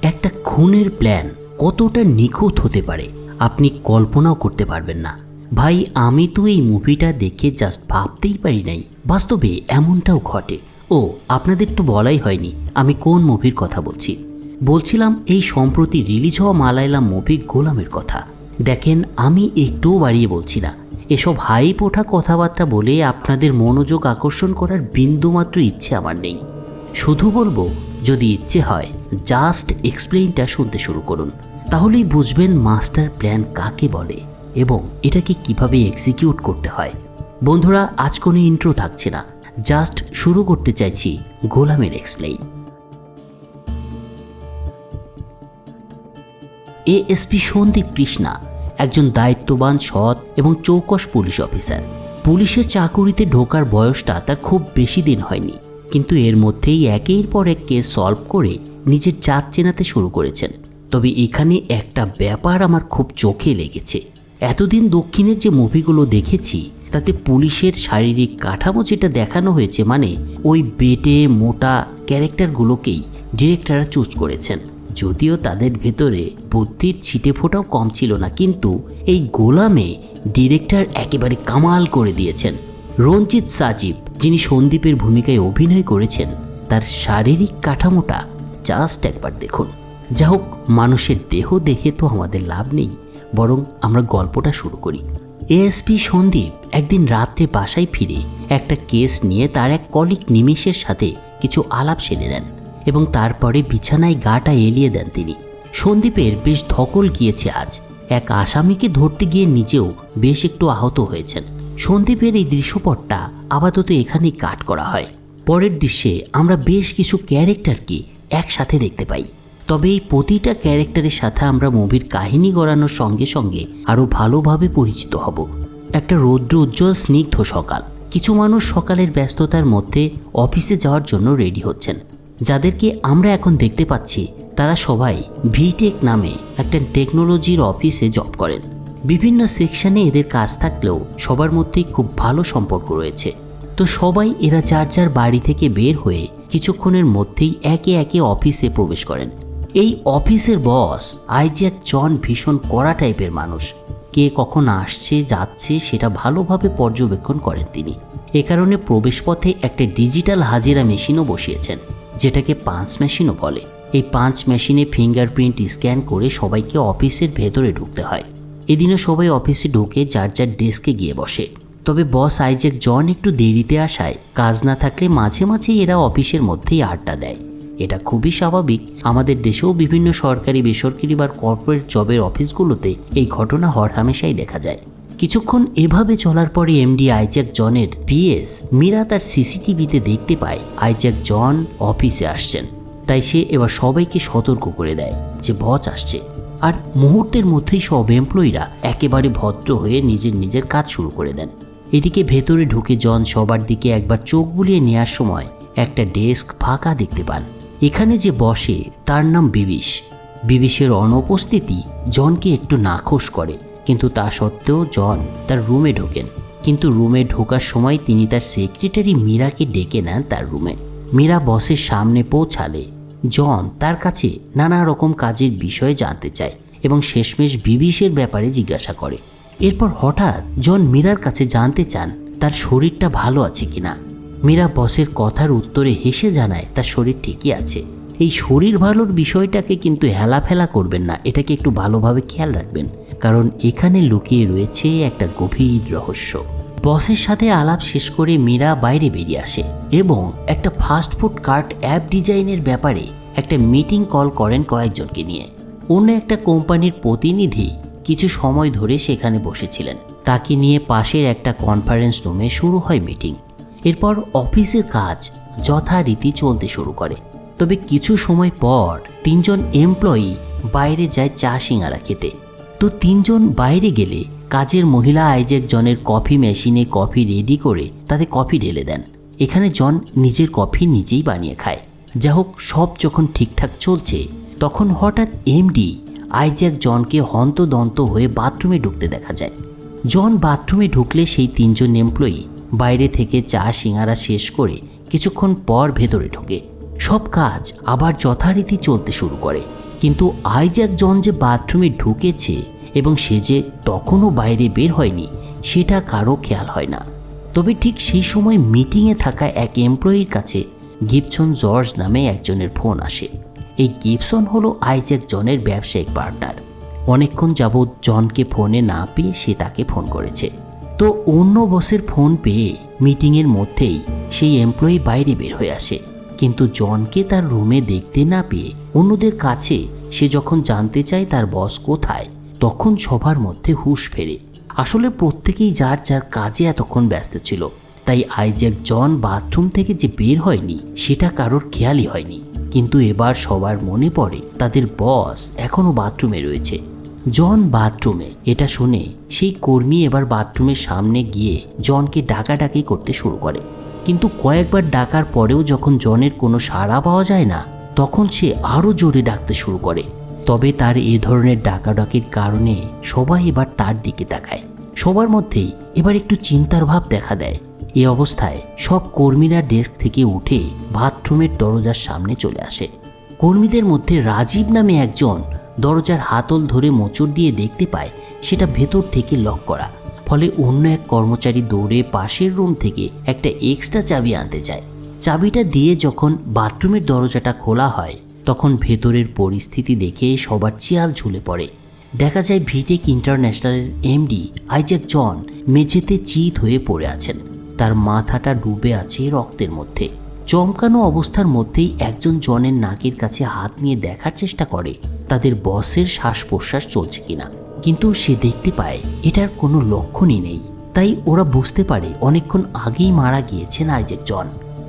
একটা খুনের প্ল্যান কতটা নিখুঁত হতে পারে আপনি কল্পনাও করতে পারবেন না। ভাই আমি তো এই মুভিটা দেখে জাস্ট ভাবতেই পারি নাই বাস্তবে এমনটাও ঘটে। ও আপনাদের তো বলাই হয়নি আমি কোন মুভির কথা বলছিলাম এই সম্প্রতি রিলিজ হওয়া মালায়ালাম মুভি গোলামের কথা। দেখেন আমি একটুও বাড়িয়ে বলছি না, এসব হাইপ ওঠা কথাবার্তা বলে আপনাদের মনোযোগ আকর্ষণ করার বিন্দুমাত্র ইচ্ছে আমার নেই। শুধু বলবো যদি ইচ্ছে হয় জাস্ট এক্সপ্লেইনটা শুনতে শুরু করুন, তাহলেই বুঝবেন মাস্টার প্ল্যান কাকে বলে এবং এটাকে কিভাবে এক্সিকিউট করতে হয়। বন্ধুরা আজ কোনো ইন্ট্রো থাকছে না, জাস্ট শুরু করতে চাইছি গোলামের এক্সপ্লেইন। এএসপি সন্দীপ কৃষ্ণা একজন দায়িত্ববান, সৎ এবং চৌকস পুলিশ অফিসার। পুলিশের চাকুরিতে ঢোকার বয়সটা তার খুব বেশি দিন হয়নি, কিন্তু এর মধ্যেই একের পর এক কেস সলভ করে নিজের জাত চেনাতে শুরু করেছেন। তবে এখানে একটা ব্যাপার আমার খুব চোখে লেগেছে। এতদিন দক্ষিণের যে মুভিগুলো দেখেছি তাতে পুলিশের শারীরিক কাঠামো যেটা দেখানো হয়েছে, মানে ওই বেটে মোটা ক্যারেক্টারগুলোকেই ডিরেক্টররা চুজ করেছেন। যদিও তাদের ভেতরে বুদ্ধির ছিটে ফোটাও কম ছিল না, কিন্তু এই গোলামে ডিরেক্টর একেবারে কামাল করে দিয়েছেন। রঞ্জিত সাজিব যিনি সন্দীপের ভূমিকায় অভিনয় করেছেন, তার শারীরিক কাঠামোটা জাস্ট একবার দেখুন। যা হোক, মানুষের দেহ দেখে তো আমাদের লাভ নেই, বরং আমরা গল্পটা শুরু করি। এএসপি সন্দীপ একদিন রাত্রে বাসায় ফিরে একটা কেস নিয়ে তার এক কলিগ নিমেষের সাথে কিছু আলাপ সেরে নেন এবং তারপরে বিছানায় গাটা এলিয়ে দেন তিনি। সন্দীপের বেশ ধকল গিয়েছে আজ। এক আসামিকে ধরতে গিয়ে নিজেও বেশ একটু আহত হয়েছেন। সন্দীপের এই দৃশ্যপটটা আপাতত এখানেই কাট করা হয়। পরের দৃশ্যে আমরা বেশ কিছু ক্যারেক্টারকে একসাথে দেখতে পাই। তবে এই প্রতিটা ক্যারেক্টারের সাথে আমরা মুভির কাহিনী গড়ানোর সঙ্গে সঙ্গে আরও ভালোভাবে পরিচিত হব। একটা রৌদ্র উজ্জ্বল স্নিগ্ধ সকাল। কিছু মানুষ সকালের ব্যস্ততার মধ্যে অফিসে যাওয়ার জন্য রেডি হচ্ছেন। যাদেরকে আমরা এখন দেখতে পাচ্ছি তারা সবাই ভিটেক নামে একটা টেকনোলজির অফিসে জব করেন। বিভিন্ন সেকশনে এদের কাজ থাকলেও সবার মধ্যেই খুব ভালো সম্পর্ক রয়েছে। তো সবাই এরা যার যার বাড়ি থেকে বের হয়ে কিছুক্ষণের মধ্যেই একে একে অফিসে প্রবেশ করেন। এই অফিসের বস আইজ্যাক জন ভীষণ কড়া টাইপের মানুষ। কে কখন আসছে যাচ্ছে সেটা ভালোভাবে পর্যবেক্ষণ করেন তিনি। এ কারণে প্রবেশপথে একটা ডিজিটাল হাজিরা মেশিনও বসিয়েছেন, যেটাকে পাঞ্চ মেশিনও বলে। এই পাঞ্চ মেশিনে ফিঙ্গারপ্রিন্ট স্ক্যান করে সবাইকে অফিসের ভেতরে ঢুকতে হয়। এদিনও সবাই অফিসে ঢুকে যার যার ডেস্কে গিয়ে বসে। তবে বস আইজ্যাক জন একটু দেরিতে আসায় কাজ না থাকলে মাঝে মাঝে এরা অফিসের মধ্যেই আড্ডা দেয়। এটা খুবই স্বাভাবিক। আমাদের দেশেও বিভিন্ন সরকারি, বেসরকারি বা কর্পোরেট জবের অফিসগুলোতে এই ঘটনা হরহামেশাই দেখা যায়। কিছুক্ষণ এভাবে চলার পরে এমডি আইজ্যাক জনের পিএস মীরা তার সিসিটিভিতে দেখতে পায় আইজ্যাক জন অফিসে আসছেন। তাই সে এবার সবাইকে সতর্ক করে দেয় যে বস আসছে। আর মুহূর্তের মধ্যেই সব এমপ্লয়িরা একেবারে ভদ্র হয়ে নিজের নিজের কাজ শুরু করে দেন। এদিকে ভেতরে ঢুকে জন সবার দিকে একবার চোখ বুলিয়ে নেওয়ার সময় একটা ডেস্ক ফাঁকা দেখতে পান। এখানে যে বসে তার নাম বিবিশ। বিবিশের অনুপস্থিতি জনকে একটু নাখোশ করে, কিন্তু তা সত্ত্বেও জন তার রুমে ঢোকেন। কিন্তু রুমে ঢোকার সময় তিনি তার সেক্রেটারি মীরাকে ডেকে নেন তার রুমে। মীরা বসের সামনে পৌঁছালে জন তার কাছে নানা রকম কাজের বিষয়ে জানতে চায় এবং শেষমেশ বিবিশের ব্যাপারে জিজ্ঞাসা করে। এরপর হঠাৎ জন মীরার কাছে জানতে চান তার শরীরটা ভালো আছে কিনা। মীরা বসের কথার উত্তরে হেসে জানায় তার শরীর ঠিকই আছে। এই শরীর ভালোর বিষয়টাকে কিন্তু হেলাফেলা করবেন না, এটাকে একটু ভালোভাবে খেয়াল রাখবেন, কারণ এখানে লুকিয়ে রয়েছে একটা গভীর রহস্য। বসের সাথে আলাপ শেষ করে মীরা বাইরে বেরিয়ে আসে এবং একটা ফাস্টফুড কার্ট অ্যাপ ডিজাইনের ব্যাপারে একটা মিটিং কল করেন কয়েকজনকে নিয়ে। অন্য একটা কোম্পানির প্রতিনিধি কিছু সময় ধরে সেখানে বসেছিলেন। তাকে নিয়ে পাশের একটা কনফারেন্স রুমে শুরু হয় মিটিং। এরপর অফিসের কাজ যথারীতি চলতে শুরু করে। তবে কিছু সময় পর তিনজন এমপ্লয়ি বাইরে যায় চা সিঙ্গারা খেতে। তো তিনজন বাইরে গেলে কাজের মহিলা আইজ্যাক জনের কফি মেশিনে কফি রেডি করে তাতে কফি ঢেলে দেন। এখানে জন নিজের কফি নিজেই বানিয়ে খায়। যা হোক, সব যখন ঠিকঠাক চলছে তখন হঠাৎ এমডি আইজ্যাক জনকে হন্তদন্ত হয়ে বাথরুমে ঢুকতে দেখা যায়। জন বাথরুমে ঢুকলে সেই তিনজন এমপ্লয়ি বাইরে থেকে চা সিঙ্গারা শেষ করে কিছুক্ষণ পর ভেতরে ঢোকে। সব কাজ আবার যথারীতি চলতে শুরু করে। কিন্তু আইজ্যাক জন যে বাথরুমে ঢুকেছে এবং সে যে তখনও বাইরে বের হয়নি সেটা কারো খেয়াল হয় না। তবে ঠিক সেই সময় মিটিংয়ে থাকা এক এমপ্লয়ির কাছে গিবসন জর্জ নামে একজনের ফোন আসে। এই গিবসন হলো আইজ্যাক জনের ব্যবসায়িক পার্টনার। অনেকক্ষণ যাবৎ জনকে ফোনে না পেয়ে সে তাকে ফোন করেছে। তো অন্য বসের ফোন পেয়ে মিটিংয়ের মধ্যেই সেই এমপ্লয়ি বাইরে বের হয়ে আসে, কিন্তু জনকে তার রুমে দেখতে না পেয়ে অন্যদের কাছে সে যখন জানতে চায় তার বস কোথায়, তখন সবার মধ্যে হুঁশ ফেরে। আসলে প্রত্যেকেই যার যার কাজে এতক্ষণ ব্যস্ত ছিল, তাই আইজ্যাক জন বাথরুম থেকে যে বের হয়নি সেটা কারোর খেয়ালই হয়নি। কিন্তু এবার সবার মনে পড়ে তাদের বস এখনও বাথরুমে রয়েছে। জন বাথরুমে, এটা শুনে সেই কর্মী এবার বাথরুমের সামনে গিয়ে জনকে ডাকাডাকি করতে শুরু করে। কিন্তু কয়েকবার ডাকার পরেও যখন জনের কোনো সাড়া পাওয়া যায় না, তখন সে আরও জোরে ডাকতে শুরু করে। তবে তার এ ধরনের ডাকাডাকির কারণে সবাই এবার তার দিকে তাকায়। সবার মধ্যেই এবার একটু চিন্তার ভাব দেখা দেয়। এই অবস্থায় সব কর্মীরা ডেস্ক থেকে উঠে বাথরুমের দরজার সামনে চলে আসে। কর্মীদের মধ্যে রাজীব নামে একজন দরজার হাতল ধরে মোচড় দিয়ে দেখতে পায় সেটা ভেতর থেকে লক করা। ফলে অন্য এক কর্মচারী দৌড়ে পাশের রুম থেকে একটা এক্সট্রা চাবি আনতে যায়। চাবিটা দিয়ে যখন বাথরুমের দরজাটা খোলা হয়, তখন ভেতরের পরিস্থিতি দেখে সবার চিয়াল ঝুলে পড়ে। দেখা যায় ভিটেক ইন্টারন্যাশনালের এমডি আইজ্যাক জন মেঝেতে চিত হয়ে পড়ে আছেন। তার মাথাটা ডুবে আছে রক্তের মধ্যে। চমকানো অবস্থার মধ্যেই একজন জনের নাকের কাছে হাত নিয়ে দেখার চেষ্টা করে তাদের বসের শ্বাস প্রশ্বাস চলছে কিনা, কিন্তু সে দেখতে পায় এটার কোনো লক্ষণই নেই। তাই ওরা বুঝতে পারে অনেকক্ষণ আগেই মারা গিয়েছেন আইজ্যাক জন।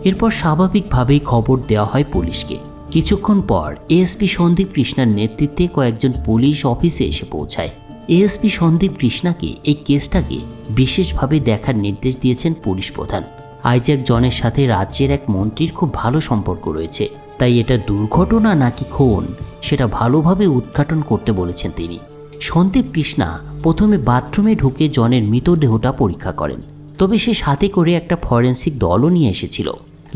এরপর স্বাভাবিকভাবেই খবর দেওয়া হয় পুলিশকে। কিছুক্ষণ পর এএসপি সন্দীপ কৃষ্ণার নেতৃত্বে কয়েকজন পুলিশ অফিসে এসে পৌঁছায়। এএসপি সন্দীপ কৃষ্ণাকে এই কেসটাকে বিশেষভাবে দেখার নির্দেশ দিয়েছেন পুলিশ প্রধান। আইজ্যাক জনের সাথে রাজ্যের এক মন্ত্রীর খুব ভালো সম্পর্ক রয়েছে, তাই এটা দুর্ঘটনা নাকি খুন সেটা ভালোভাবে উদ্ঘাটন করতে বলেছেন তিনি। সন্দীপ কৃষ্ণা প্রথমে বাথরুমে ঢুকে জনের মৃতদেহটা পরীক্ষা করেন, তবে সে সাথে করে একটা ফরেন্সিক দলও নিয়ে এসেছিল।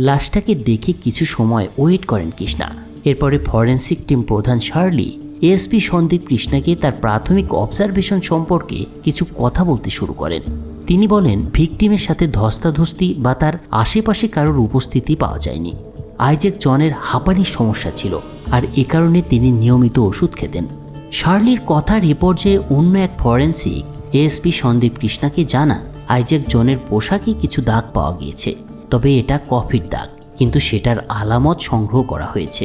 লাশটাকে দেখে কিছু সময় ওয়েট করেন কৃষ্ণা। এরপরে ফরেন্সিক টিম প্রধান শার্লি এএসপি সন্দীপ কৃষ্ণাকে তার প্রাথমিক অবজারভেশন সম্পর্কে কিছু কথা বলতে শুরু করেন। তিনি বলেন ভিকটিমের সাথে ধস্তাধস্তি বা তার আশেপাশে কারোর উপস্থিতি পাওয়া যায়নি। আইজ্যাক জনের হাঁপানির সমস্যা ছিল, আর এ কারণে তিনি নিয়মিত ওষুধ খেতেন। শার্লির কথার এ পর্যায়ে অন্য এক ফরেন্সিক এএসপি সন্দীপ কৃষ্ণাকে জানান আইজ্যাক জনের পোশাকে কিছু দাগ পাওয়া গিয়েছে, তবে এটা কফির দাগ, কিন্তু সেটার আলামত সংগ্রহ করা হয়েছে।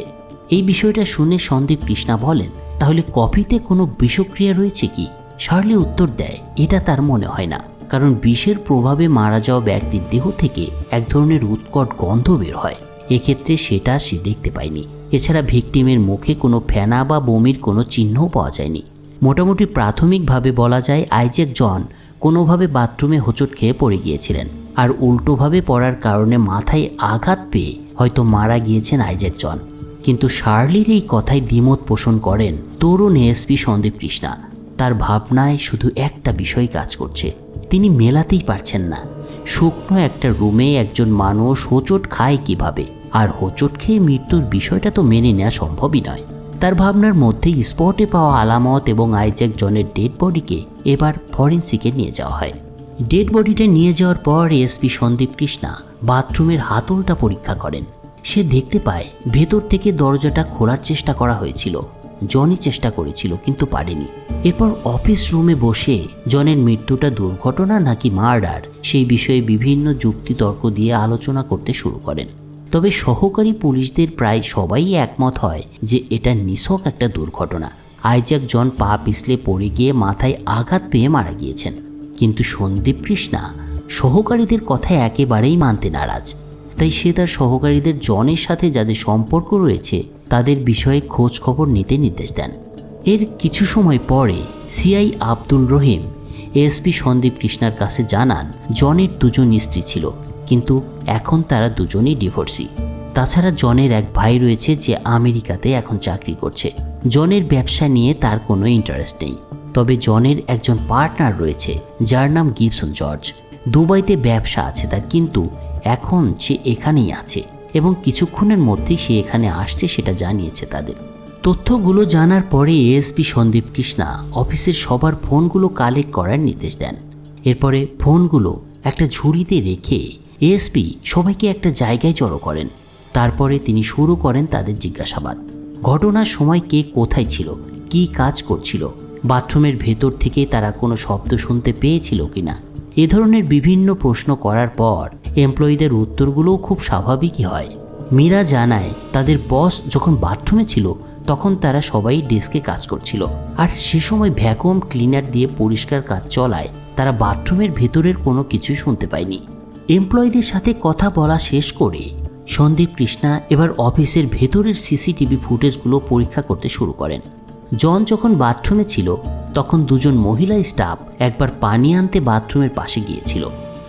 এই বিষয়টা শুনে সন্দীপ কৃষ্ণা বলেন, তাহলে কফিতে কোনো বিষক্রিয়া রয়েছে কি? শার্লি উত্তর দেয়, এটা তার মনে হয় না, কারণ বিষের প্রভাবে মারা যাওয়া ব্যক্তির দেহ থেকে এক ধরনের উৎকট গন্ধ বের হয়। এক্ষেত্রে সেটা সে দেখতে পায়নি। এছাড়া ভিকটিমের মুখে কোনো ফেনা বা বমির কোনো চিহ্নও পাওয়া যায়নি। মোটামুটি প্রাথমিকভাবে বলা যায় আইজ্যাক জন কোনোভাবে বাথরুমে হোঁচট খেয়ে পড়ে গিয়েছিলেন, আর উল্টোভাবে পড়ার কারণে মাথায় আঘাত পেয়ে হয়তো মারা গিয়েছেন আইজ্যাক জন। কিন্তু শার্লির এই কথায় দ্বিমত পোষণ করেন তরুণ এএসপি সন্দীপ কৃষ্ণা। তার ভাবনায় শুধু একটা বিষয় কাজ করছে, তিনি মেলাতেই পারছেন না শুকনো একটা রুমে একজন মানুষ হোঁচট খায় কিভাবে, আর হোঁচট খেয়ে মৃত্যুর বিষয়টা তো মেনে নেওয়া সম্ভবই নয়। তার ভাবনার মধ্যেই স্পটে পাওয়া আলামত এবং আইজ্যাক জনের ডেড বডিকে এবার ফরেন্সিকে নিয়ে যাওয়া হয়। ডেড বডিটা নিয়ে যাওয়ার পর এএসপি সন্দীপ কৃষ্ণা বাথরুমের হাতলটা পরীক্ষা করেন। সে দেখতে পায় ভেতর থেকে দরজাটা খোলার চেষ্টা করা হয়েছিল। জনই চেষ্টা করেছিল কিন্তু পারেনি। এরপর অফিস রুমে বসে জনের মৃত্যুটা দুর্ঘটনা নাকি মার্ডার সেই বিষয়ে বিভিন্ন যুক্তিতর্ক দিয়ে আলোচনা করতে শুরু করেন। তবে সহকারী পুলিশদের প্রায় সবাই একমত হয় যে এটা নিছক একটা দুর্ঘটনা। আইজ্যাক জন পা পিছলে পড়ে গিয়ে মাথায় আঘাত পেয়ে মারা গিয়েছেন। কিন্তু সন্দীপ কৃষ্ণা সহকারীদের কথা একেবারেই মানতে নারাজ। তাই সে তার সহকারীদের জনের সাথে যাদের সম্পর্ক রয়েছে তাদের বিষয়ে খোঁজ খবর নিতে নির্দেশ দেন। এর কিছু সময় পরে সিআই আব্দুল রহিম এএসপি সন্দীপ কৃষ্ণার কাছে জানান জনের দুজন স্ত্রী ছিল, কিন্তু এখন তারা দুজনই ডিভোর্সি। তাছাড়া জনের এক ভাই রয়েছে যে আমেরিকাতে এখন চাকরি করছে। জনের ব্যবসা নিয়ে তার কোনো ইন্টারেস্ট নেই। তবে জনের একজন পার্টনার রয়েছে যার নাম গিবসন জর্জ। দুবাইতে ব্যবসা আছে তার, কিন্তু এখন সে এখানেই আছে এবং কিছুক্ষণের মধ্যেই সে এখানে আসছে সেটা জানিয়েছে তাদের। তো তথ্যগুলো জানার পরে এএসপি সন্দীপ কৃষ্ণা অফিসের সবার ফোনগুলো কালেক্ট করার নির্দেশ দেন। এরপরে ফোনগুলো একটা ঝুড়িতে রেখে এএসপি সবাইকে একটা জায়গায় জড়ো করেন। তারপরে তিনি শুরু করেন তাদের জিজ্ঞাসাবাদ। ঘটনার সময় কে কোথায় ছিল, কি কাজ করছিল, বাথরুমের ভেতর থেকে তারা কোনো শব্দ শুনতে পেয়েছিল কিনা, এ ধরনের বিভিন্ন প্রশ্ন করার পর এমপ্লয়ীদের উত্তরগুলোও খুব স্বাভাবিকই হয়। মীরা জানায় তাদের বস যখন বাথরুমে ছিল তখন তারা সবাই ডেস্কে কাজ করছিল, আর সে সময় ভ্যাকুয়াম ক্লিনার দিয়ে পরিষ্কার কাজ চলায় তারা বাথরুমের ভেতরের কোনো কিছু শুনতে পায়নি। এমপ্লয়ীদের সাথে কথা বলা শেষ করে সন্দীপ কৃষ্ণা এবার অফিসের ভেতরের সিসিটিভি ফুটেজগুলো পরীক্ষা করতে শুরু করেন। জন যখন বাথরুমে ছিল তখন দুজন মহিলা স্টাফ একবার পানি আনতে বাথরুমের পাশে গিয়েছিল,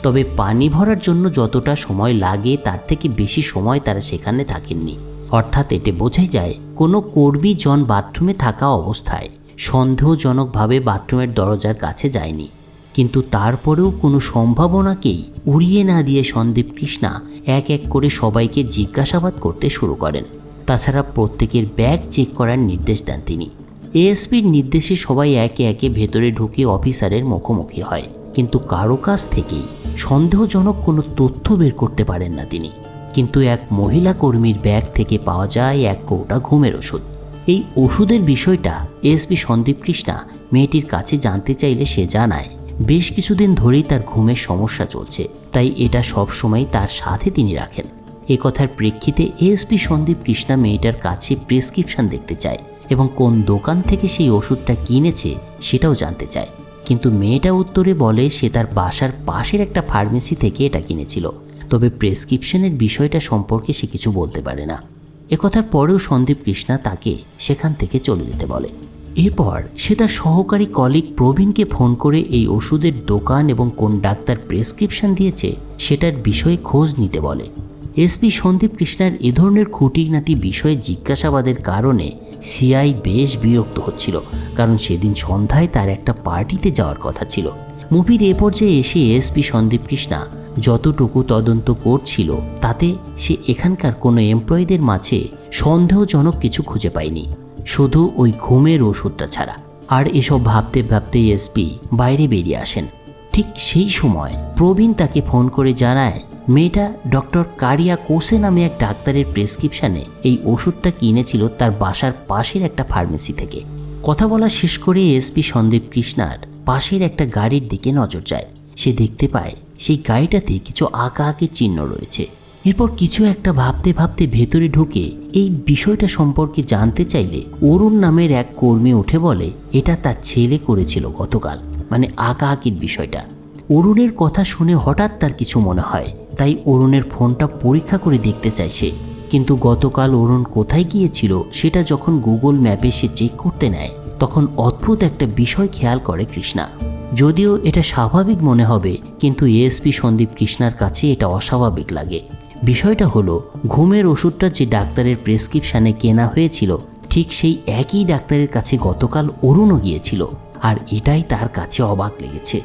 তবে পানি ভরার জন্য যতটা সময় লাগে তার থেকে বেশি সময় তারা সেখানে থাকেননি। অর্থাৎ এতে বোঝাই যায় কোনো কর্মী জন বাথরুমে থাকা অবস্থায় সন্দেহজনকভাবে বাথরুমের দরজার কাছে যায়নি। কিন্তু তারপরেও কোনো সম্ভাবনাকেই উড়িয়ে না দিয়ে সন্দীপ কৃষ্ণা এক এক করে সবাইকে জিজ্ঞাসাবাদ করতে শুরু করেন। তাছাড়া প্রত্যেকের ব্যাগ চেক করার নির্দেশ দেন তিনি। এএসপির নির্দেশে সবাই একে একে ভেতরে ঢুকে অফিসারের মুখোমুখি হয়, কিন্তু কারো কাছ থেকেই সন্দেহজনক কোনো তথ্য বের করতে পারেন না তিনি। কিন্তু এক মহিলা কর্মীর ব্যাগ থেকে পাওয়া যায় এক কৌটা ঘুমের ওষুধ। এই ওষুধের বিষয়টা এএসপি সন্দীপ কৃষ্ণা মেয়েটির কাছে জানতে চাইলে সে জানায় বেশ কিছুদিন ধরেই তার ঘুমের সমস্যা চলছে, তাই এটা সবসময় তার সাথে তিনি রাখেন। এ কথার প্রেক্ষিতে এএসপি সন্দীপ কৃষ্ণা মেয়েটার কাছে প্রেসক্রিপশন দেখতে চায় এবং কোন দোকান থেকে সেই ওষুধটা কিনেছে সেটাও জানতে চায়। কিন্তু মেয়েটা উত্তরে বলে সে তার বাসার পাশের একটা ফার্মেসি থেকে এটা কিনেছিল, তবে প্রেসক্রিপশনের বিষয়টা সম্পর্কে সে কিছু বলতে পারে না। একথার পরেও সন্দীপ কৃষ্ণা তাকে সেখান থেকে চলে যেতে বলে। এরপর সে তার সহকারী কলিগ প্রবীণকে ফোন করে এই ওষুধের দোকান এবং কোন ডাক্তার প্রেসক্রিপশন দিয়েছে সেটার বিষয়ে খোঁজ নিতে বলে। এসপি সন্দীপ কৃষ্ণার এ ধরনের খুঁটিনাটি বিষয়ে জিজ্ঞাসাবাদের কারণে সিআই বেশ বিরক্ত হচ্ছিল, কারণ সেদিন সন্ধ্যায় তার একটা পার্টিতে যাওয়ার কথা ছিল। মুভির এ পর্যায়ে এসে এসপি সন্দীপ কৃষ্ণা যতটুকু তদন্ত করছিল তাতে সে এখানকার কোনো এমপ্লয়ীদের মাঝে সন্দেহজনক কিছু খুঁজে পায়নি, শুধু ওই ঘুমের ওষুধটা ছাড়া। আর এসব ভাবতে ভাবতে এসপি বাইরে বেরিয়ে আসেন। ঠিক সেই সময় প্রবীণ তাকে ফোন করে জানায় মেয়েটা ডক্টর কারিয়া কোসে নামে এক ডাক্তারের প্রেসক্রিপশনে এই ওষুধটা কিনেছিল তার বাসার পাশের একটা ফার্মেসি থেকে। কথা বলা শেষ করে এসপি সন্দীপ কৃষ্ণার পাশের একটা গাড়ির দিকে নজর যায়। সে দেখতে পায় সেই গাড়িটাতে কিছু আঁকাআঁকির চিহ্ন রয়েছে। এরপর কিছু একটা ভাবতে ভাবতে ভেতরে ঢুকে এই বিষয়টা সম্পর্কে জানতে চাইলে অরুণ নামের এক কর্মী উঠে বলে এটা তার ছেলে করেছিল গতকাল, মানে আঁকাআঁকির বিষয়টা। অরুণের কথা শুনে হঠাৎ তার কিছু মনে হয়, তাই অরুণের ফোনটা পরীক্ষা করে দেখতে চাইছে। কিন্তু গতকাল অরুণ কোথায় গিয়েছিল সেটা যখন গুগল ম্যাপে সে চেক করতে নেয় তখন অদ্ভুত একটা বিষয় খেয়াল করে কৃষ্ণা। যদিও এটা স্বাভাবিক মনে হবে, কিন্তু এএসপি সন্দীপ কৃষ্ণার কাছে এটা অস্বাভাবিক লাগে। বিষয়টা হলো ঘুমের ওষুধটা যে ডাক্তারের প্রেসক্রিপশনে কেনা হয়েছিল ঠিক সেই একই ডাক্তারের কাছে গতকাল অরুণও গিয়েছিল, আর এটাই তার কাছে অবাক লেগেছে।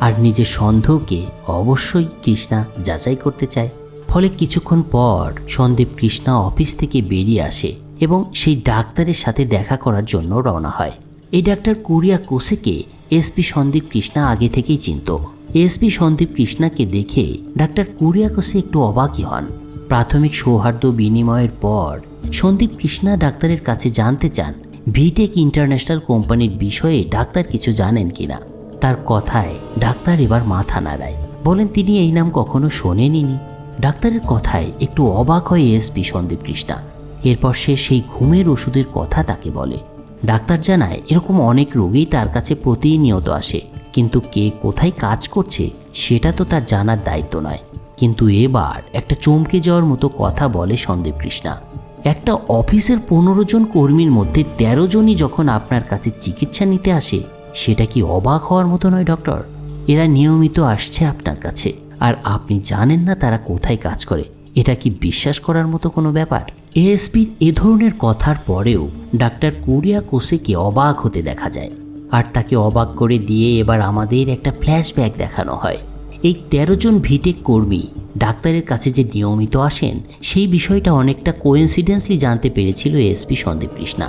আর নিজের সন্দেহকে অবশ্যই কৃষ্ণা যাচাই করতে চায়। ফলে কিছুক্ষণ পর সন্দীপ কৃষ্ণা অফিস থেকে বেরিয়ে আসে এবং সেই ডাক্তারের সাথে দেখা করার জন্য রওনা হয়। এই ডাক্তার কুরিয়া কোসেকে এসপি সন্দীপ কৃষ্ণা আগে থেকেই চিনত। এসপি সন্দীপ কৃষ্ণাকে দেখে ডাক্তার কুরিয়া কোসে একটু অবাকই হন। প্রাথমিক সৌহার্দ্য বিনিময়ের পর সন্দীপ কৃষ্ণা ডাক্তারের কাছে জানতে চান ভিটেক ইন্টারন্যাশনাল কোম্পানির বিষয়ে ডাক্তার কিছু জানেন কিনা। তার কথায় ডাক্তার এবার মাথা নাড়ায়, বলেন তিনি এই নাম কখনো শোনেননি। ডাক্তারের কথায় একটু অবাক হয় এসপি সন্দীপ কৃষ্ণা। এরপর সে সেই ঘুমের ওষুধের কথা তাকে বলে। ডাক্তার জানায় এরকম অনেক রোগী তার কাছে প্রতিনিয়ত আসে, কিন্তু কে কোথায় কাজ করছে সেটা তো তার জানার দায়িত্ব নয়। কিন্তু এবার একটা চমকে যাওয়ার মতো কথা বলে সন্দীপ কৃষ্ণা। একটা অফিসের 15 জন কর্মীর মধ্যে 13 জনই যখন আপনার কাছে চিকিৎসা নিতে আসে সেটা কি অবাক হওয়ার মতো নয় ডক্টর? এরা নিয়মিত আসছে আপনার কাছে, আর আপনি জানেন না তারা কোথায় কাজ করে। এটা কি বিশ্বাস করার মতো কোনো ব্যাপার? এএসপির এ ধরনের কথার পরেও ডাক্তার কুরিয়া কোসেকে অবাক হতে দেখা যায়, আর তাকে অবাক করে দিয়ে এবার আমাদের একটা ফ্ল্যাশব্যাক দেখানো হয়। এই 13 জন ভিটেক কর্মী ডাক্তারের কাছে যে নিয়মিত আসেন সেই বিষয়টা অনেকটা কোইন্সিডেন্সলি জানতে পেরেছিল এসপি সন্দীপ কৃষ্ণা।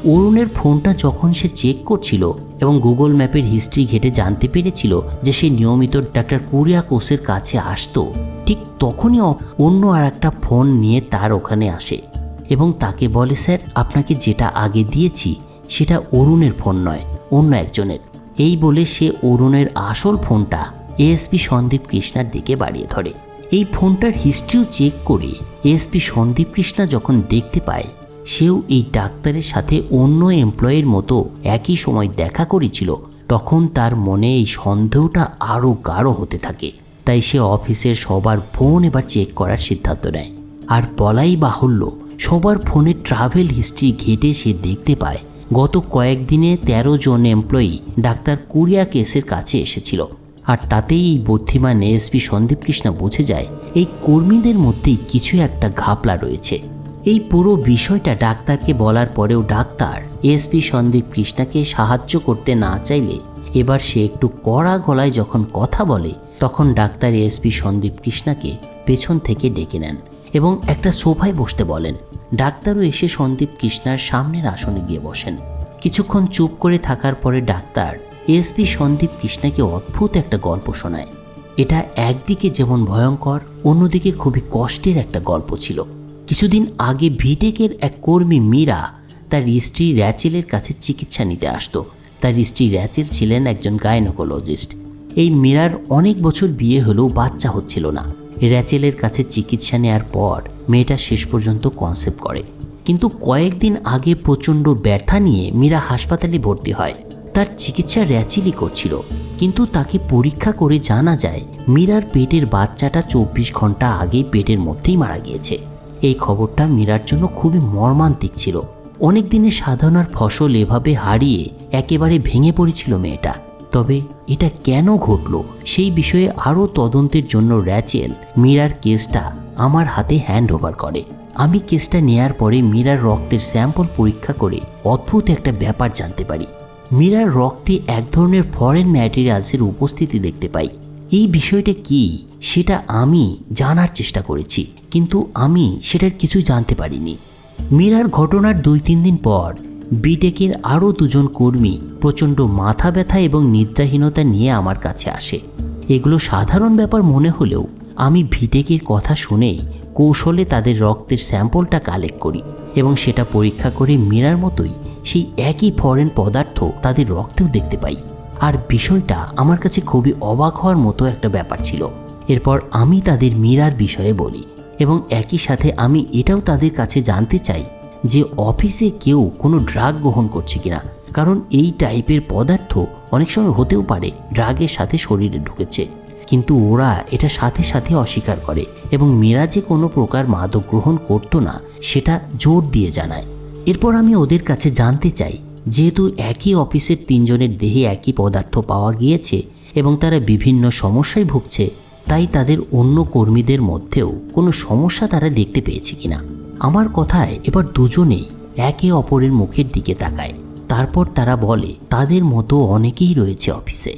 অরুণের ফোনটা যখন সে চেক করছিল এবং গুগল ম্যাপের হিস্ট্রি ঘেটে জানতে পেরেছিল যে সে নিয়মিত ডাক্তার কুরিয়াকোসের কাছে আসতো, ঠিক তখনই অন্য আর একটা ফোন নিয়ে তার ওখানে আসে এবং তাকে বলে, স্যার আপনাকে যেটা আগে দিয়েছি সেটা অরুণের ফোন নয়, অন্য একজনের। এই বলে সে অরুণের আসল ফোনটা এএসপি সন্দীপ কৃষ্ণার দিকে বাড়িয়ে ধরে। এই ফোনটার হিস্ট্রিও চেক করে এএসপি সন্দীপ কৃষ্ণা যখন দেখতে পায় সেও এই ডাক্তারের সাথে অন্য এমপ্লয়ের মতো একই সময় দেখা করেছিল, তখন তার মনে এই সন্দেহটা আরও গাঢ় হতে থাকে। তাই সে অফিসের সবার ফোন এবার চেক করার সিদ্ধান্ত নেয়। আর বলাই বাহুল্য, সবার ফোনে ট্রাভেল হিস্ট্রি ঘেটে সে দেখতে পায় গত কয়েকদিনে 13 জন এমপ্লয়ি ডাক্তার কুরিয়াকোসের কাছে এসেছিল। আর তাতেই এই বুদ্ধিমান এএসপি সন্দীপ কৃষ্ণা বুঝে যায় এই কর্মীদের মধ্যেই কিছু একটা ঘাপলা রয়েছে। এই পুরো বিষয়টা ডাক্তারকে বলার পরেও ডাক্তার এএসপি সন্দীপ কৃষ্ণাকে সাহায্য করতে না চাইলে এবার সে একটু কড়া গলায় যখন কথা বলে, তখন ডাক্তার এএসপি সন্দীপ কৃষ্ণাকে পেছন থেকে ডেকে নেন এবং একটা সোফায় বসতে বলেন। ডাক্তারও এসে সন্দীপ কৃষ্ণার সামনের আসনে গিয়ে বসেন। কিছুক্ষণ চুপ করে থাকার পরে ডাক্তার এএসপি সন্দীপ কৃষ্ণাকে অদ্ভুত একটা গল্প শোনায়। এটা একদিকে যেমন ভয়ঙ্কর, অন্যদিকে খুবই কষ্টের একটা গল্প ছিল। কিছুদিন আগে ভিটেকের এক কর্মী মীরা তার স্ত্রী র্যাচেলের কাছে চিকিৎসা নিতে আসতো। তার স্ত্রী র্যাচেল ছিলেন একজন গাইনোকোলজিস্ট। এই মীরার অনেক বছর বিয়ে হলেও বাচ্চা হচ্ছিল না। র্যাচেলের কাছে চিকিৎসা নেওয়ার পর মেয়েটা শেষ পর্যন্ত কনসেপ্ট করে, কিন্তু কয়েকদিন আগে প্রচণ্ড ব্যথা নিয়ে মীরা হাসপাতালে ভর্তি হয়। তার চিকিৎসা র্যাচেলই করছিল, কিন্তু তাকে পরীক্ষা করে জানা যায় মীরার পেটের বাচ্চাটা 24 ঘন্টা আগেই পেটের মধ্যেই মারা গিয়েছে। এই খবরটা মীরার জন্য খুবই মর্মান্তিক ছিল। অনেক দিনের সাধনার ফসল এভাবে হারিয়ে একেবারে ভেঙে পড়েছিল মেয়েটা। তবে এটা কেন ঘটলো সেই বিষয়ে আরও তদন্তের জন্য র্যাচেল মীরার কেসটা আমার হাতে হ্যান্ড ওভার করে। আমি কেসটা নেয়ার পরে মীরার রক্তের স্যাম্পল পরীক্ষা করে অদ্ভুত একটা ব্যাপার জানতে পারি। মীরার রক্তে এক ধরনের ফরেন ম্যাটেরিয়ালসের উপস্থিতি দেখতে পাই। এই বিষয়টা কি সেটা আমি জানার চেষ্টা করেছি, কিন্তু আমি সেটার কিছু জানতে পারিনি। মীরার ঘটনার 2-3 দিন পর বিটেকের আরও 2 জন কর্মী প্রচণ্ড মাথা ব্যথা এবং নিদ্রাহীনতা নিয়ে আমার কাছে আসে। এগুলো সাধারণ ব্যাপার মনে হলেও আমি ভিটেকের কথা শুনেই কৌশলে তাদের রক্তের স্যাম্পলটা কালেক্ট করি এবং সেটা পরীক্ষা করে মীরার মতোই সেই একই ফরেন পদার্থ তাদের রক্তেও দেখতে পাই। আর বিষয়টা আমার কাছে খুবই অবাক হওয়ার মতো একটা ব্যাপার ছিল। এরপর আমি তাদের মীরার বিষয়ে বলি এবং একই সাথে আমি এটাও তাদের কাছে জানতে চাই যে অফিসে কেউ কোনো ড্রাগ গ্রহণ করছে কিনা, কারণ এই টাইপের পদার্থ অনেক সময় হতেও পারে ড্রাগের সাথে শরীরে ঢুকেছে। কিন্তু ওরা এটা সাথে সাথে অস্বীকার করে এবং মীরা যে কোনো প্রকার মাদক গ্রহণ করতো না সেটা জোর দিয়ে জানায়। এরপর আমি ওদের কাছে জানতে চাই, যেহেতু একই অফিসের 3 জনের দেহে একই পদার্থ পাওয়া গিয়েছে এবং তারা বিভিন্ন সমস্যায় ভুগছে, তাই তাদের অন্য কর্মীদের মধ্যেও কোনো সমস্যা তারা দেখতে পেয়েছে কিনা। আমার কথায় এবার দুজনেই একে অপরের মুখের দিকে তাকায়। তারপর তারা বলে তাদের মতো অনেকেই রয়েছে অফিসে।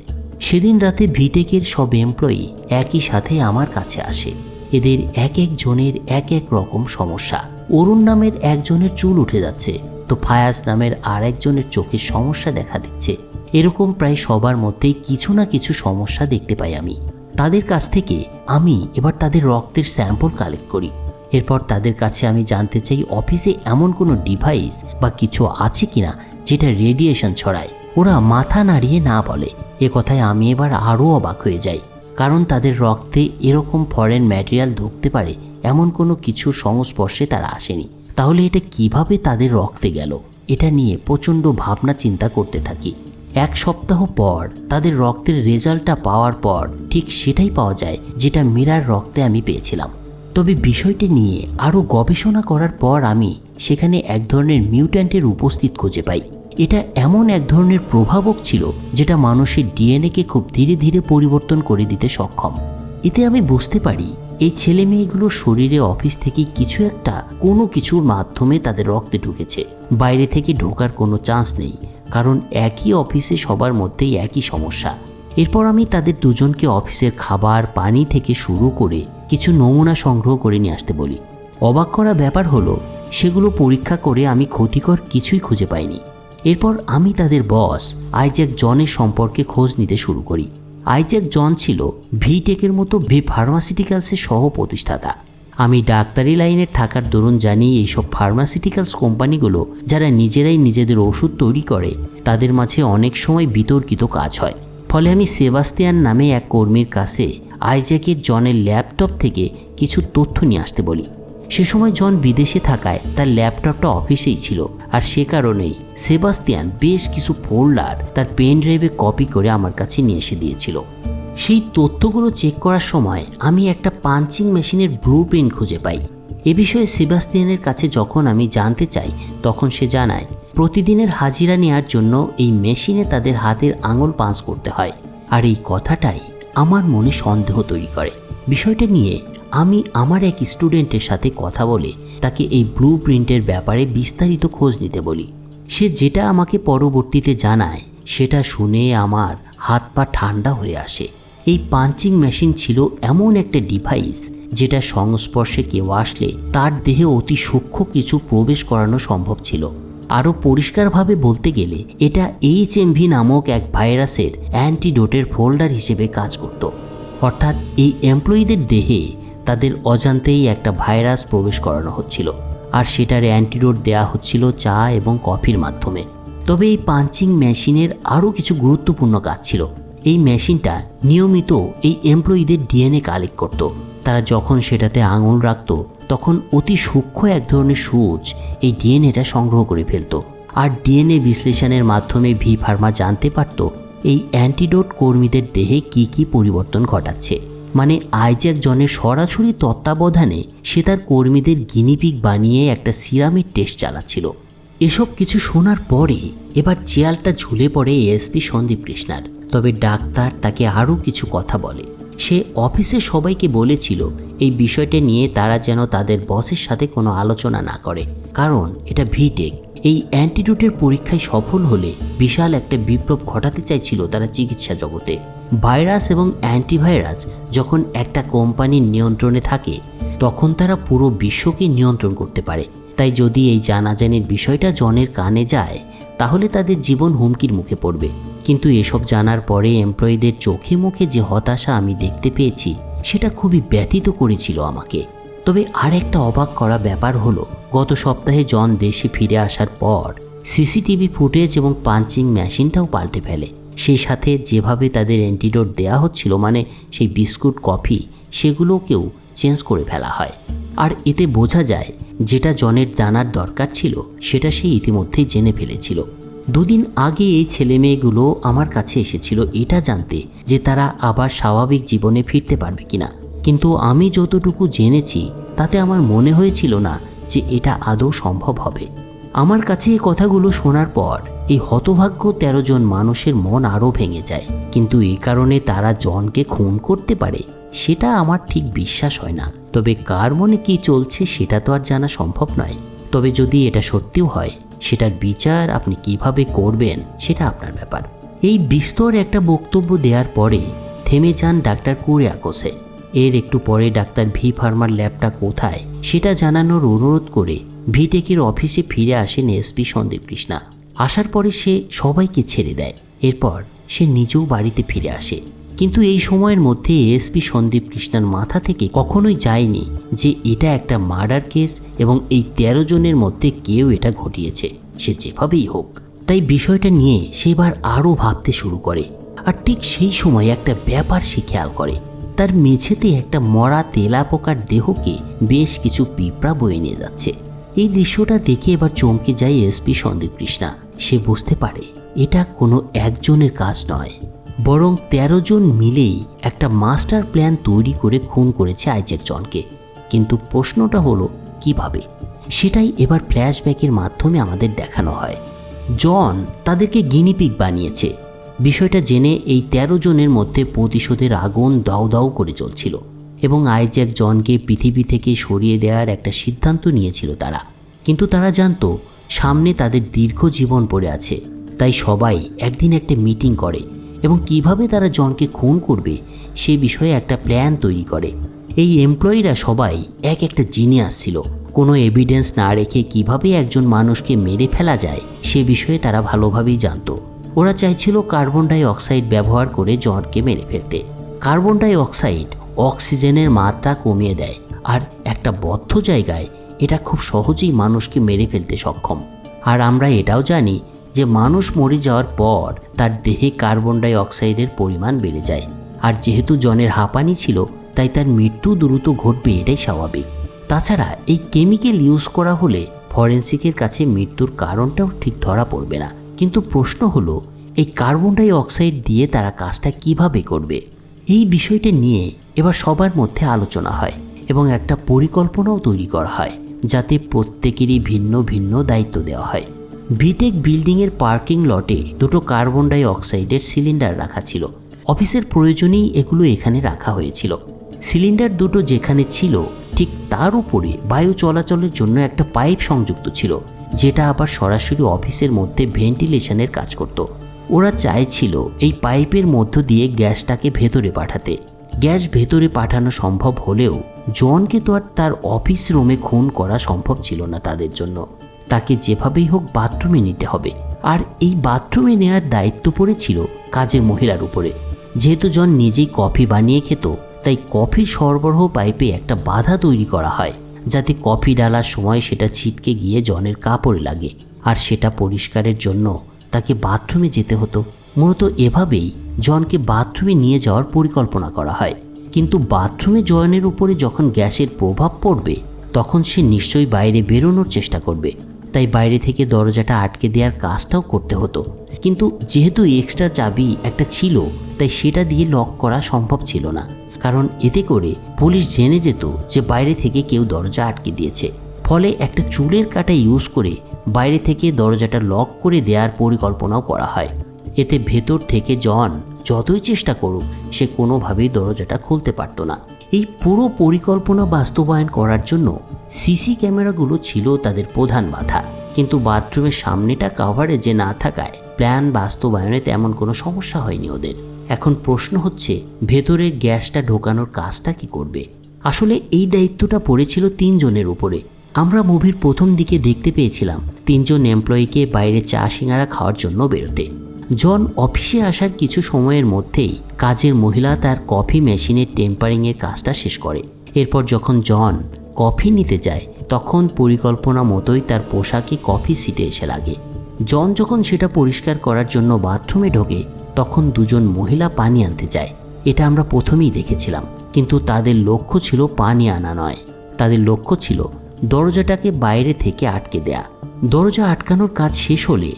সেদিন রাতে ভিটেকের সব এমপ্লয়ি একই সাথে আমার কাছে আসে। এদের এক এক জনের এক এক রকম সমস্যা। অরুণ নামের একজনের চুল উঠে যাচ্ছে, তো ফায়াজ নামের আর একজনের চোখের সমস্যা দেখা দিচ্ছে। এরকম প্রায় সবার মধ্যেই কিছু না কিছু সমস্যা দেখতে পাই আমি। তাদের কাছ থেকে আমি এবার তাদের রক্তের স্যাম্পল কালেক্ট করি। এরপর তাদের কাছে আমি জানতে চাই অফিসে এমন কোনো ডিভাইস বা কিছু আছে কিনা যেটা রেডিয়েশন ছড়ায়। ওরা মাথা নাড়িয়ে না বলে। এ কথায় আমি এবার আরও অবাক হয়ে যাই, কারণ তাদের রক্তে এরকম ফরেন ম্যাটেরিয়াল ঢুকতে পারে এমন কোনো কিছুর সংস্পর্শে তারা আসেনি। তাহলে এটা কিভাবে তাদের রক্তে গেল, এটা নিয়ে প্রচণ্ড ভাবনা চিন্তা করতে থাকি। 1 সপ্তাহ পর তাদের রক্তের রেজাল্টটা পাওয়ার পর ঠিক সেটাই পাওয়া যায় যেটা মীরার রক্তে আমি পেয়েছিলাম। তবে বিষয়টি নিয়ে আরও গবেষণা করার পর আমি সেখানে এক ধরনের মিউট্যান্টের উপস্থিত খুঁজে পাই। এটা এমন এক ধরনের প্রভাবক ছিল যেটা মানুষের ডিএনএকে খুব ধীরে ধীরে পরিবর্তন করে দিতে সক্ষম। এতে আমি বুঝতে পারি এই ছেলে মেয়েগুলোর শরীরে অফিস থেকে কিছু একটা কোনো কিছুর মাধ্যমে তাদের রক্তে ঢুকেছে। বাইরে থেকে ঢোকার কোনো চান্স নেই, কারণ একই অফিসে সবার মধ্যেই একই সমস্যা। এরপর আমি তাদের দুজনকে অফিসের খাবার পানি থেকে শুরু করে কিছু নমুনা সংগ্রহ করে নিয়ে আসতে বলি। অবাক করা ব্যাপার হলো সেগুলো পরীক্ষা করে আমি ক্ষতিকর কিছুই খুঁজে পাইনি। এরপর আমি তাদের বস আইজ্যাক জনের সম্পর্কে খোঁজ নিতে শুরু করি। আইজ্যাক জন ছিল ভিটেকের মতো ফার্মাসিউটিক্যালসের সহ প্রতিষ্ঠাতা। আমি ডাক্তারি লাইনের থাকার দরুন জানি এইসব ফার্মাসিউটিক্যালস কোম্পানিগুলো যারা নিজেরাই নিজেদের ওষুধ তৈরি করে তাদের মাঝে অনেক সময় বিতর্কিত কাজ হয়। ফলে আমি সেবাস্তিয়ান নামে এক কর্মীর কাছে আইজ্যাকের জনের ল্যাপটপ থেকে কিছু তথ্য নিয়ে আসতে বলি। সে সময় জন বিদেশে থাকায় তার ল্যাপটপটা অফিসেই ছিল, আর সে কারণেই সেবাস্তিয়ান বেশ কিছু ফোল্ডার তার পেন ড্রাইভে কপি করে আমার কাছে নিয়ে এসে দিয়েছিল। সেই তথ্যগুলো চেক করার সময় আমি একটা পাঞ্চিং মেশিনের ব্লুপ্রিন্ট খুঁজে পাই। এ বিষয়ে সেবাস্তিয়ানের কাছে যখন আমি জানতে চাই তখন সে জানায় প্রতিদিনের হাজিরা নেওয়ার জন্য এই মেশিনে তাদের হাতের আঙুল পাঞ্চ করতে হয়। আর এই কথাটাই আমার মনে সন্দেহ তৈরি করে। বিষয়টা নিয়ে আমি আমার এক স্টুডেন্টের সাথে কথা বলে তাকে এই ব্লুপ্রিন্টের ব্যাপারে বিস্তারিত খোঁজ নিতে বলি। সে যেটা আমাকে পরবর্তীতে জানায় সেটা শুনে আমার হাত পা ঠান্ডা হয়ে আসে। এই পাঞ্চিং মেশিন ছিল এমন একটা ডিভাইস যেটা সংস্পর্শে কেউ আসলে তার দেহে অতি সূক্ষ্ম কিছু প্রবেশ করানো সম্ভব ছিল। আরও পরিষ্কারভাবে বলতে গেলে এটা HMV নামক এক ভাইরাসের অ্যান্টিডোটের ফোল্ডার হিসেবে কাজ করত। অর্থাৎ এই এমপ্লয়ীদের দেহে তাদের অজান্তেই একটা ভাইরাস প্রবেশ করানো হচ্ছিল, আর সেটার অ্যান্টিডোট দেয়া হচ্ছিল চা এবং কফির মাধ্যমে। তবে এই পাঞ্চিং মেশিনের আরও কিছু গুরুত্বপূর্ণ কাজ ছিল। এই মেশিনটা নিয়মিত এই এমপ্লয়ীদের ডিএনএ কালেক্ট করত। তারা যখন সেটাতে আঙুল রাখত তখন অতি সূক্ষ্ম এক ধরনের সূচ এই ডিএনএটা সংগ্রহ করে ফেলত, আর ডিএনএ বিশ্লেষণের মাধ্যমে ফার্মা জানতে পারত এই অ্যান্টিডোট কর্মীদের দেহে কি কি পরিবর্তন ঘটাচ্ছে। মানে আইজ্যাক জনের সরাসরি তত্ত্বাবধানে সে তার কর্মীদের গিনিপিগ বানিয়ে একটা সিরামের টেস্ট চালাচ্ছিল। এসব কিছু শোনার পরে এবার চেয়ালটা ঝুলে পড়ে এএসপি সন্দীপ কৃষ্ণার। তবে ডাক্তার তাকে আরও কিছু কথা বলে। সে অফিসে সবাইকে বলেছিল এই বিষয়টা নিয়ে তারা যেন তাদের বসের সাথে কোনো আলোচনা না করে, কারণ এটা ভিটেক। এই অ্যান্টিডোটের পরীক্ষায় সফল হলে বিশাল একটা বিপ্লব ঘটাতে চাইছিল তারা চিকিৎসা জগতে। ভাইরাস এবং অ্যান্টিভাইরাস যখন একটা কোম্পানির নিয়ন্ত্রণে থাকে তখন তারা পুরো বিশ্বকে নিয়ন্ত্রণ করতে পারে। তাই যদি এই জানাজানির বিষয়টা জনের কানে যায় তাহলে তাদের জীবন হুমকির মুখে পড়বে। কিন্তু এসব জানার পরে এমপ্লয়ীদের চোখে মুখে যে হতাশা আমি দেখতে পেয়েছি সেটা খুবই ব্যথিত করেছিল আমাকে। তবে আর একটা অবাক করা ব্যাপার হলো, গত সপ্তাহে জন দেশে ফিরে আসার পর সিসিটিভি ফুটেজ এবং পাঞ্চিং মেশিনটাও পাল্টে ফেলে। সেই সাথে যেভাবে তাদের অ্যান্টিডোট দেয়া হচ্ছিল, মানে সেই বিস্কুট কফি, সেগুলোকেও চেঞ্জ করে ফেলা হয়। আর এতে বোঝা যায় যেটা জনের জানার দরকার ছিল সেটা সে ইতিমধ্যেই জেনে ফেলেছিল। দুদিন আগে এই ছেলেমেয়েগুলো আমার কাছে এসেছিল এটা জানতে যে তারা আবার স্বাভাবিক জীবনে ফিরতে পারবে কিনা, কিন্তু আমি যতটুকু জেনেছি তাতে আমার মনে হয়েছিল না যে এটা আদৌ সম্ভব হবে। আমার কাছে এই কথাগুলো শোনার পর এই হতভাগ্য 13 জন মানুষের মন আরও ভেঙে যায়। কিন্তু এই কারণে তারা জনকে খুন করতে পারে সেটা আমার ঠিক বিশ্বাস হয় না। তবে কার মনে কি চলছে সেটা তো আর জানা সম্ভব নয়। তবে যদি এটা সত্যিও হয় সেটার বিচার আপনি কিভাবে করবেন সেটা আপনার ব্যাপার। এই বিস্তর একটা বক্তব্য দেওয়ার পরে থেমে যান ডাক্তার কুরিয়াকোসে। এর একটু পরে ডাক্তার ফার্মার ল্যাবটা কোথায় সেটা জানানোর অনুরোধ করে ভিটেকের অফিসে ফিরে আসেন এসপি সন্দীপ কৃষ্ণা। আসার পরে সে সবাইকে ছেড়ে দেয়। এরপর সে নিজেও বাড়িতে ফিরে আসে। কিন্তু এই সময়ের মধ্যে এসপি সন্দীপ কৃষ্ণার মাথা থেকে কখনোই যায়নি যে এটা একটা মার্ডার কেস এবং এই 13 জনের মধ্যে কেউ এটা ঘটিয়েছে, সে যেভাবেই হোক। তাই বিষয়টা নিয়ে সে এবার আরও ভাবতে শুরু করে। আর ঠিক সেই সময় একটা ব্যাপার সে খেয়াল করে, তার মেঝেতে একটা মরা তেলাপোকার দেহকে বেশ কিছু পিঁপড়া বয়ে নিয়ে যাচ্ছে। এই দৃশ্যটা দেখে এবার চমকে যায় এসপি সন্দীপ কৃষ্ণা। সে বুঝতে পারে এটা কোনো একজনের কাজ নয়, বরং 13 জন মিলেই একটা মাস্টার প্ল্যান তৈরি করে খুন করেছে আইজ্যাক জনকে। কিন্তু প্রশ্নটা হলো কিভাবে, সেটাই এবার ফ্ল্যাশব্যাকের মাধ্যমে আমাদের দেখানো হয়। জন তাদেরকে গিনিপিগ বানিয়েছে। বিষয়টা জেনে এই 13 জনের মধ্যে প্রতিশোধের আগুন দাউ দাউ করে চলছিল এবং আইজ্যাক জনকে পৃথিবী থেকে সরিয়ে দেওয়ার একটা সিদ্ধান্ত নিয়েছিল তারা। কিন্তু তারা জানতো সামনে তাদের দীর্ঘ জীবন পড়ে আছে। তাই সবাই একদিন একটা মিটিং করে এবং কিভাবে তারা জনকে খুন করবে সে বিষয়ে একটা প্ল্যান তৈরি করে। এই এমপ্লয়িরা সবাই একটা জিনিয়াস ছিল, কোনো এভিডেন্স না রেখে কিভাবে একজন মানুষকে মেরে ফেলা যায় সে বিষয়ে তারা ভালোভাবেই জানতো। ওরা চাইছিল কার্বন ডাই অক্সাইড ব্যবহার করে জনকে মেরে ফেলতে। কার্বন ডাই অক্সাইড অক্সিজেনের মাত্রা কমিয়ে দেয়, আর একটা বদ্ধ জায়গায় এটা খুব সহজেই মানুষকে মেরে ফেলতে সক্ষম। আর আমরা এটাও জানি যে মানুষ মরে যাওয়ার পর তার দেহে কার্বন ডাই অক্সাইডের পরিমাণ বেড়ে যায়, আর যেহেতু জনের হাঁপানি ছিল তাই তার মৃত্যু দ্রুত ঘটবে, এটাই স্বাভাবিক। তাছাড়া এই কেমিক্যাল ইউজ করা হলে ফরেন্সিকের কাছে মৃত্যুর কারণটাও ঠিক ধরা পড়বে না। কিন্তু প্রশ্ন হলো, এই কার্বন ডাই অক্সাইড দিয়ে তারা কাজটা কিভাবে করবে? এই বিষয়টা নিয়ে এবার সবার মধ্যে আলোচনা হয় এবং একটা পরিকল্পনাও তৈরি করা হয়, যাতে প্রত্যেকেরই ভিন্ন ভিন্ন দায়িত্ব দেওয়া হয়। বিটেক বিল্ডিংয়ের পার্কিং লটে দুটো কার্বন ডাই অক্সাইডের সিলিন্ডার রাখা ছিল। অফিসের প্রয়োজনেই এগুলো এখানে রাখা হয়েছিল। সিলিন্ডার দুটো যেখানে ছিল ঠিক তার উপরে বায়ু চলাচলের জন্য একটা পাইপ সংযুক্ত ছিল, যেটা আবার সরাসরি অফিসের মধ্যে ভেন্টিলেশনের কাজ করত। ওরা চাইছিল এই পাইপের মধ্য দিয়ে গ্যাসটাকে ভেতরে পাঠাতে। গ্যাস ভেতরে পাঠানো সম্ভব হলেও জনকে তো আর তার অফিস রুমে খুন করা সম্ভব ছিল না তাদের জন্য। তাকে যেভাবেই হোক বাথরুমে নিতে হবে, আর এই বাথরুমে নেওয়ার দায়িত্ব পড়েছিল কাজের মহিলার উপরে। যেহেতু জন নিজেই কফি বানিয়ে খেত, তাই কফির সরবরাহ পাইপে একটা বাধা তৈরি করা হয়, যাতে কফি ডালার সময় সেটা ছিটকে গিয়ে জনের কাপড়ে লাগে, আর সেটা পরিষ্কারের জন্য তাকে বাথরুমে যেতে হতো। মূলত এভাবেই জনকে বাথরুমে নিয়ে যাওয়ার পরিকল্পনা করা হয়। কিন্তু বাথরুমে জনের উপরে যখন গ্যাসের প্রভাব পড়বে তখন সে নিশ্চয়ই বাইরে বেরোনোর চেষ্টা করবে, তাই বাইরে থেকে দরজাটা আটকে দেওয়ার কাজটাও করতে হতো। কিন্তু যেহেতু এক্সট্রা চাবি একটা ছিল, তাই সেটা দিয়ে লক করা সম্ভব ছিল না, কারণ এতে করে পুলিশ জেনে যেত যে বাইরে থেকে কেউ দরজা আটকে দিয়েছে। ফলে একটা চুলের কাঁটা ইউজ করে বাইরে থেকে দরজাটা লক করে দেওয়ার পরিকল্পনাও করা হয়। এতে ভেতর থেকে জন যতই চেষ্টা করুক সে কোনোভাবেই দরজাটা খুলতে পারত না। এই পুরো পরিকল্পনা বাস্তবায়ন করার জন্য সিসি ক্যামেরাগুলো ছিল তাদের প্রধান বাধা। কিন্তু বাথরুমের সামনেটা কাভারেজে না থাকায় প্ল্যান বাস্তবায়নে তেমন কোনো সমস্যা হয়নি ওদের। এখন প্রশ্ন হচ্ছে, ভেতরের গ্যাসটা ঢোকানোর কাজটা কি করবে? আসলে এই দায়িত্বটা পড়েছিল 3 জনের উপরে। আমরা মুভির প্রথম দিকে দেখতে পেয়েছিলাম 3 জন এমপ্লয়িকে বাইরে চা সিঙ্গারা খাওয়ার জন্য বেরোতে। জন অফিসে আসার কিছু সময়ের মধ্যেই কাজের মহিলা তার কফি মেশিনের টেম্পারিংয়ের কাজটা শেষ করে। এরপর যখন জন কফি নিতে যায় তখন পরিকল্পনা মতোই তার পোশাকে কফি সিটে এসে লাগে। জন যখন সেটা পরিষ্কার করার জন্য বাথরুমে ঢোকে তখন 2 জন মহিলা পানি আনতে যায়। এটা আমরা প্রথমেই দেখেছিলাম, কিন্তু তাদের লক্ষ্য ছিল পানি আনা নয়, তাদের লক্ষ্য ছিল দরজাটাকে বাইরে থেকে আটকে দেয়া। দরজা আটকানোর কাজ শেষ হলে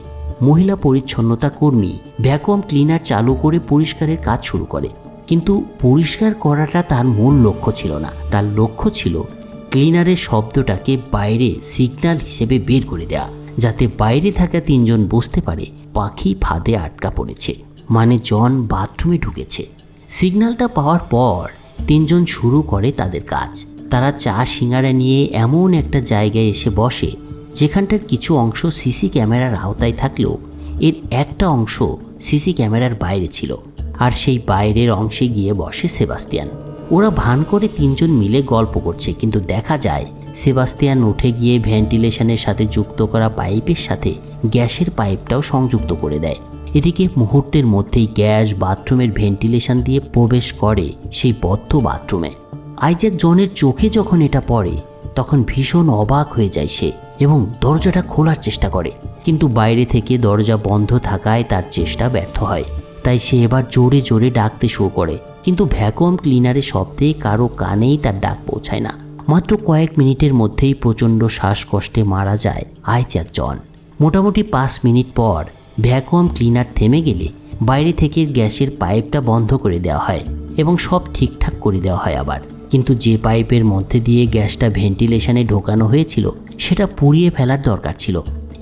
মহিলা পরিচ্ছন্নতা কর্মী ভ্যাকুয়াম ক্লিনার চালু করে পরিষ্কারের কাজ শুরু করে। কিন্তু পরিষ্কার করাটা তার মূল লক্ষ্য ছিল না, তার লক্ষ্য ছিল ক্লিনারের শব্দটাকে বাইরে সিগন্যাল হিসেবে বের করে দেয়া, যাতে বাইরে থাকা 3 জন বুঝতে পারে পাখি ফাঁদে আটকা পড়েছে, মানে জন বাথরুমে ঢুকেছে। সিগন্যালটা পাওয়ার পর 3 জন শুরু করে তাদের কাজ। তারা চা সিঙ্গারা নিয়ে এমন একটা জায়গায় এসে বসে যেখানটার কিছু অংশ সিসি ক্যামেরার আওতায় থাকলেও এর একটা অংশ সিসি ক্যামেরার বাইরে ছিল, আর সেই বাইরের অংশে গিয়ে বসে সেবাস্তিয়ান। ওরা ভান করে 3 জন মিলে গল্প করছে, কিন্তু দেখা যায় সেবাস্তিয়ান উঠে গিয়ে ভেন্টিলেশনের সাথে যুক্ত করা পাইপের সাথে গ্যাসের পাইপটাও সংযুক্ত করে দেয়। এদিকে মুহূর্তের মধ্যেই গ্যাস বাথরুমের ভেন্টিলেশন দিয়ে প্রবেশ করে সেই বদ্ধ বাথরুমে। আইজ্যাক জনের চোখে যখন এটা পড়ে তখন ভীষণ অবাক হয়ে যায় সে এবং দরজাটা খোলার চেষ্টা করে, কিন্তু বাইরে থেকে দরজা বন্ধ থাকায় তার চেষ্টা ব্যর্থ হয়। তাই সে এবার জোরে জোরে ডাকতে শুরু করে, কিন্তু ভ্যাকুয়াম ক্লিনারের শব্দে কারো কানেই তার ডাক পৌঁছায় না। মাত্র কয়েক মিনিটের মধ্যেই প্রচণ্ড শ্বাসকষ্টে মারা যায় আইজ্যাক জন। মোটামুটি 5 মিনিট পর ভ্যাকুয়াম ক্লিনার থেমে গেলে বাইরে থেকে গ্যাসের পাইপটা বন্ধ করে দেওয়া হয় এবং সব ঠিকঠাক করে দেওয়া হয় আবার। কিন্তু যে পাইপের মধ্যে দিয়ে গ্যাসটা ভেন্টিলেশনে ঢোকানো হয়েছিল সেটা পুড়িয়ে ফেলার দরকার ছিল।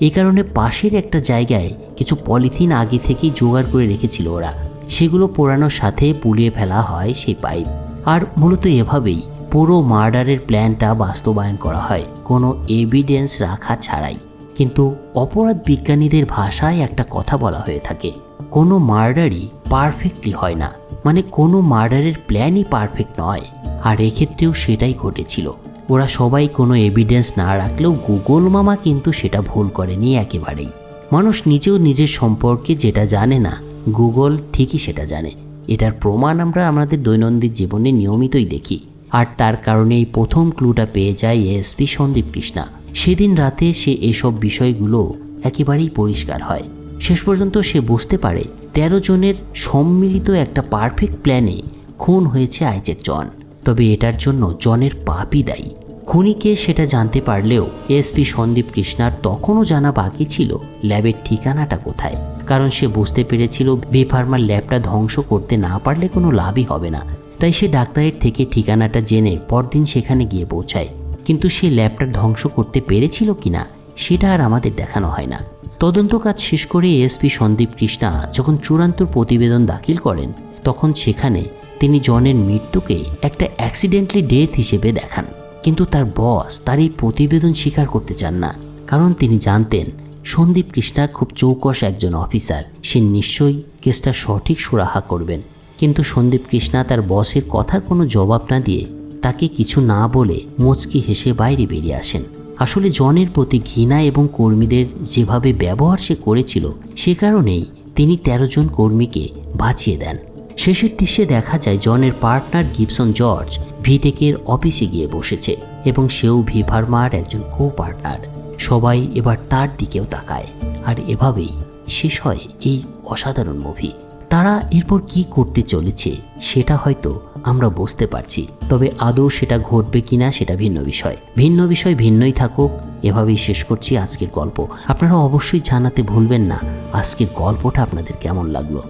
এই কারণে পাশের একটা জায়গায় কিছু পলিথিন আগে থেকেই জোগাড় করে রেখেছিল ওরা, সেগুলো পোড়ানোর সাথে পুড়িয়ে ফেলা হয় সেই পাইপ। আর মূলত এভাবেই পুরো মার্ডারের প্ল্যানটা বাস্তবায়ন করা হয় কোনো এভিডেন্স রাখা ছাড়াই। কিন্তু অপরাধ বিজ্ঞানীদের ভাষায় একটা কথা বলা হয়ে থাকে, কোনো মার্ডারই পারফেক্টলি হয় না, মানে কোনো মার্ডারের প্ল্যানই পারফেক্ট নয়। আর এক্ষেত্রেও সেটাই ঘটেছিল। ওরা সবাই কোনো এভিডেন্স না রাখলেও গুগল মামা কিন্তু সেটা ভুল করেনি একেবারেই। মানুষ নিজেও নিজের সম্পর্কে যেটা জানে না, গুগল ঠিকই সেটা জানে। এটার প্রমাণ আমরা আমাদের দৈনন্দিন জীবনে নিয়মিতই দেখি। আর তার কারণে এই প্রথম ক্লুটা পেয়ে যায় এএসপি সন্দীপ কৃষ্ণা। সেদিন রাতে সে এসব বিষয়গুলো একেবারেই পরিষ্কার হয়। শেষ পর্যন্ত সে বুঝতে পারে 13 জনের সম্মিলিত একটা পারফেক্ট প্ল্যানে খুন হয়েছে আইজ্যাক জন। তবে এটার জন্য জনের পাপই দায়ী। খুনিকে সেটা জানতে পারলেও এএসপি সন্দীপ কৃষ্ণার তখনও জানা বাকি ছিল ল্যাবের ঠিকানাটা কোথায়। কারণ সে বুঝতে পেরেছিল বি ফার্মার ল্যাবটা ধ্বংস করতে না পারলে কোনো লাভই হবে না। তাই সে ডাক্তারের থেকে ঠিকানাটা জেনে পরদিন সেখানে গিয়ে পৌঁছায়। কিন্তু সে ল্যাবটা ধ্বংস করতে পেরেছিল কিনা সেটা আর আমাদের দেখানো হয় না। তদন্ত কাজ শেষ করে এএসপি সন্দীপ কৃষ্ণা যখন চূড়ান্ত প্রতিবেদন দাখিল করেন, তখন সেখানে তিনি জনের মৃত্যুকে একটা অ্যাক্সিডেন্টালি ডেথ হিসেবে দেখান। কিন্তু তার বস তার এই প্রতিবেদন স্বীকার করতে চান না, কারণ তিনি জানতেন সন্দীপ কৃষ্ণা খুব চৌকস একজন অফিসার, সে নিশ্চয়ই কেসটা সঠিক সুরাহা করবেন। কিন্তু সন্দীপ কৃষ্ণা তার বসের কথার কোনো জবাব না দিয়ে তাকে কিছু না বলে মুচকি হেসে বাইরে বেরিয়ে আসেন। আসলে জনের প্রতি ঘৃণা এবং কর্মীদের যেভাবে ব্যবহার সে করেছিল, সে কারণেই তিনি 13 জন কর্মীকে বাঁচিয়ে দেন। শেষের দৃশ্যে দেখা যায় জনের পার্টনার গিবসন জর্জ ভিটেকের অফিসে গিয়ে বসেছে এবং সেও ভি ফার্মার একজন কো পার্টনার। সবাই এবার তার দিকেও তাকায়। আর এভাবেই শেষ হয় এই অসাধারণ মুভি। তারা এরপর কি করতে চলেছে সেটা হয়তো আমরা বুঝতে পারছি, তবে আদৌ সেটা ঘটবে কিনা সেটা ভিন্ন বিষয়। ভিন্নই থাকুক। এভাবেই শেষ করছি আজকের গল্প। আপনারা অবশ্যই জানাতে ভুলবেন না আজকের গল্পটা আপনাদের কেমন লাগলো।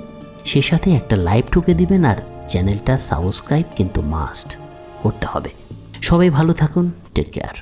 সে সাথে একটা লাইক ঠুকে দিবেন, আর চ্যানেলটা সাবস্ক্রাইব কিন্তু মাস্ট করতে হবে। সবাই ভালো থাকুন, টেক কেয়ার।